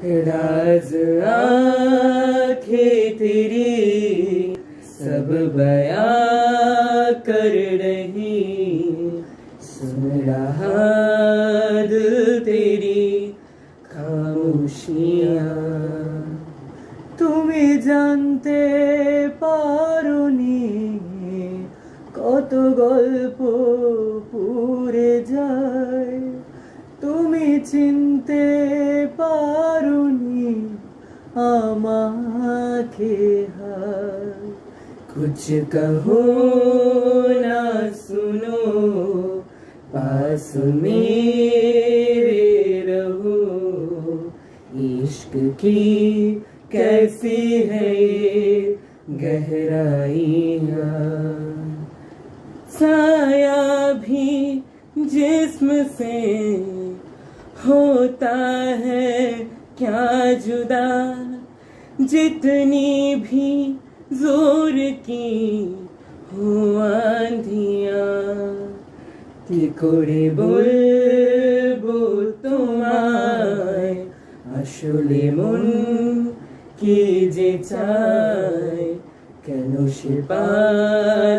राज आंखें तेरी सब बयां कर रही, सुन रहा दिल तेरी खामोशियां। তুমি জানতে পারোনি কত গল্প পুড়ে যায়, তুমি চিনতে পারোনি আমাকে হায়। कुछ कहो ना सुनो, पास मेरे रहो, इश्क की कैसी है ये गहराइयाँ। साया भी जिस्म से होता है क्या जुदा, जितनी भी जोर की हो आंधियाँ। কি করে বলবো তোমায় আসলে মন কি যে চায়, কেন সে পায়